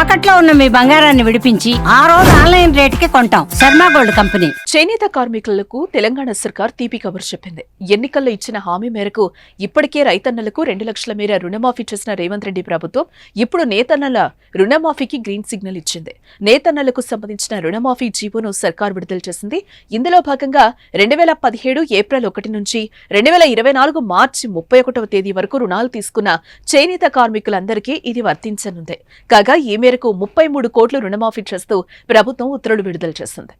తాకట్లో ఉన్న మీ బంగారాన్ని విడిపించి ఆ రోజు ఆన్లైన్ రేటుకి కొంటాం. Sharma gold company. చేనేత కార్మికులకు తెలంగాణ సర్కార్ తీపి కబురు చెప్పింది. ఎన్నికల్లో ఇచ్చిన హామీ మేరకు ఇప్పటికే రైతన్నలకు 2 లక్షల మేర రుణమాఫీ చేసిన రేవంత్ రెడ్డి ప్రభుత్వం ఇప్పుడు నేతన్నల రుణమాఫీకి గ్రీన్ సిగ్నల్ ఇచ్చింది. నేతన్నలకు సంబంధించిన రుణమాఫీ జీవోను సర్కార్ విడుదల చేసింది. ఇందులో భాగంగా 2017 ఏప్రిల్ 1 నుంచి 2024 మార్చి 31వ తేదీ వరకు రుణాలు తీసుకున్న చేనేత కార్మికులందరికీ ఇది వర్తించనుంది. కాగా ఈ మేరకు 33 కోట్లు రుణమాఫీ చేస్తూ ప్రభుత్వం ఉత్తర్వులు విడుదల చేసింది.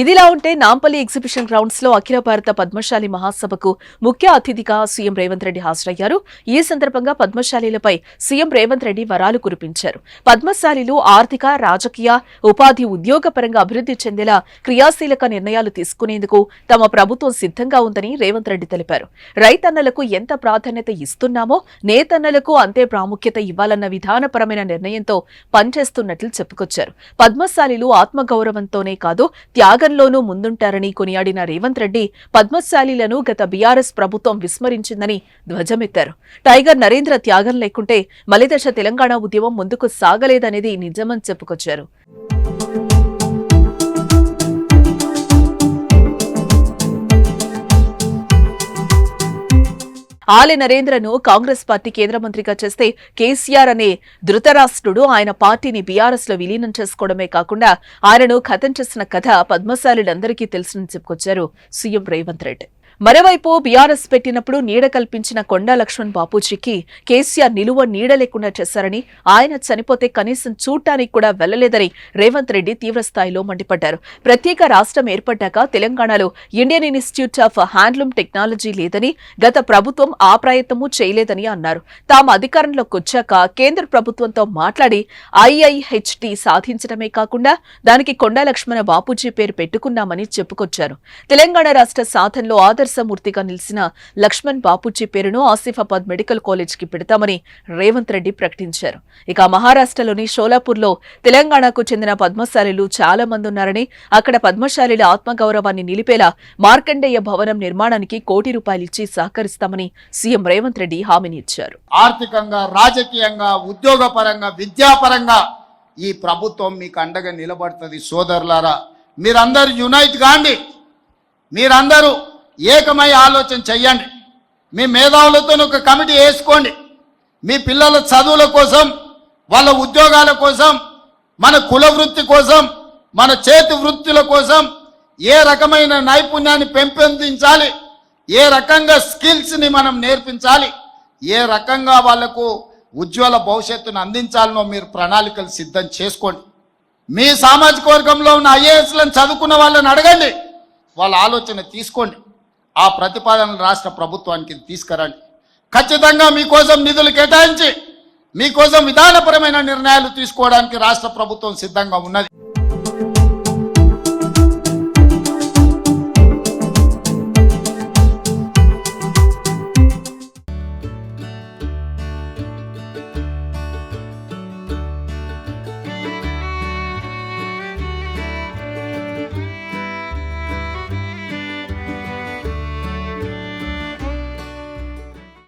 ఇదిలా ఉంటే నాంపల్లి ఎగ్జిబిషన్ గ్రౌండ్స్ లో అఖిల భారత పద్మశాలి మహాసభకు ముఖ్య అతిథిగా సీఎం రేవంత్ రెడ్డి హాజరయ్యారు. ఈ సందర్భంగా పద్మశాలీలపై సీఎం రేవంత్ రెడ్డి వరాలు కురిపించారు. పద్మశాలీలు ఆర్థిక, రాజకీయ, ఉపాధి, ఉద్యోగపరంగా అభివృద్ధి చెందేలా క్రియాశీలక నిర్ణయాలు తీసుకునేందుకు తమ ప్రభుత్వం సిద్ధంగా ఉందని రేవంత్ రెడ్డి తెలిపారు. రైతన్నలకు ఎంత ప్రాధాన్యత ఇస్తున్నామో నేతన్నలకు అంతే ప్రాముఖ్యత ఇవ్వాలన్న విధానపరమైన నిర్ణయంతో పనిచేస్తున్నట్లు చెప్పుకొచ్చారు. పద్మశాలీలు ఆత్మగౌరవంతోనే కాదు త్యాగంలోనూ ముందుంటారని కొనియాడిన రేవంత్ రెడ్డి పద్మశాలీలను గత బీఆర్ఎస్ ప్రభుత్వం విస్మరించిందని ధ్వజమెత్తారు. టైగర్ నరేంద్ర త్యాగం లేకుంటే మలిదశ తెలంగాణ ఉద్యమం ముందుకు సాగలేదనేది నిజమని చెప్పుకొచ్చారు. ఆలె నరేంద్రను కాంగ్రెస్ పార్టీ కేంద్ర మంత్రిగా చేస్తే కేసీఆర్ అనే ధృతరాష్ట్రుడు ఆయన పార్టీని బీఆర్ఎస్ లో విలీనం చేసుకోవడమే కాకుండా ఆయనను ఖతం చేసిన కథ పద్మశాలులందరికీ తెలుసని చెప్పుకొచ్చారు సీఎం రేవంత్ రెడ్డి. మరోవైపు బీఆర్ఎస్ పెట్టినప్పుడు నీడ కల్పించిన కొండా లక్ష్మణ్ బాపూజీకి కేసీఆర్ నిలువ నీడ లేకుండా చేశారని, ఆయన చనిపోతే కనీసం చూడటానికి కూడా వెళ్లలేదని రేవంత్ రెడ్డి తీవ్రస్థాయిలో మండిపడ్డారు. ప్రత్యేక రాష్ట్రం ఏర్పడ్డాక తెలంగాణలో Indian institute of handloom technology లేదని, గత ప్రభుత్వం ఆ ప్రయత్నమూ చేయలేదని అన్నారు. తాము అధికారంలోకి వచ్చాక కేంద్ర ప్రభుత్వంతో మాట్లాడి IIHT సాధించడమే కాకుండా దానికి కొండా లక్ష్మణ బాపూజీ పేరు పెట్టుకున్నామని చెప్పుకొచ్చారు. తెలంగాణ రాష్ట్ర సాధనలో ఆదర్శమూర్తిగా నిలిచిన లక్ష్మణ్ బాపూజీ పేరును ఆసిఫాబాద్ మెడికల్ కాలేజ్ కి పెడతామని రేవంత్ రెడ్డి ప్రకటించారు. ఇక మహారాష్ట్రలోని షోలాపూర్లో తెలంగాణకు చెందిన పద్మశాలీలు చాలా మంది ఉన్నారని, అక్కడ పద్మశాలీల ఆత్మగౌరవాన్ని నిలిపేలా మార్కండేయ భవనం నిర్మాణానికి ₹1 కోటి ఇచ్చి సహకరిస్తామని సీఎం రేవంత్ రెడ్డి హామీని ఇచ్చారు. ఆర్థికంగా, రాజకీయంగా, ఉద్యోగపరంగా, విద్యాపరంగా ఈ ప్రభుత్వం మీకు అండగా నిలబడుతుంది. సోదరులారా, మీరందరూ యునైట్ కాండి, మీరందరూ ఏకమై ఆలోచన చెయ్యండి. మీ మేధావులతో ఒక కమిటీ వేసుకోండి. మీ పిల్లల చదువుల కోసం, వాళ్ళ ఉద్యోగాల కోసం, మన కుల వృత్తి కోసం, మన చేతి వృత్తుల కోసం ఏ రకమైన నైపుణ్యాన్ని పెంపొందించాలి, ఏ రకంగా స్కిల్స్ని మనం నేర్పించాలి, ఏ రకంగా వాళ్లకు ఉజ్వల భవిష్యత్తును అందించాలనో మీరు ప్రణాళికలు సిద్ధం చేసుకోండి. మీ సామాజిక వర్గంలో ఉన్న IASలను చదువుకున్న వాళ్ళని అడగండి, వాళ్ళ ఆలోచన తీసుకోండి. ఆ ప్రతిపాదనలు రాష్ట్ర ప్రభుత్వానికి తీసుకురండి. ఖచ్చితంగా మీకోసం నిధులు కేటాయించి మీకోసం విధానపరమైన నిర్ణయాలు తీసుకోవడానికి రాష్ట్ర ప్రభుత్వం సిద్ధంగా ఉన్నది.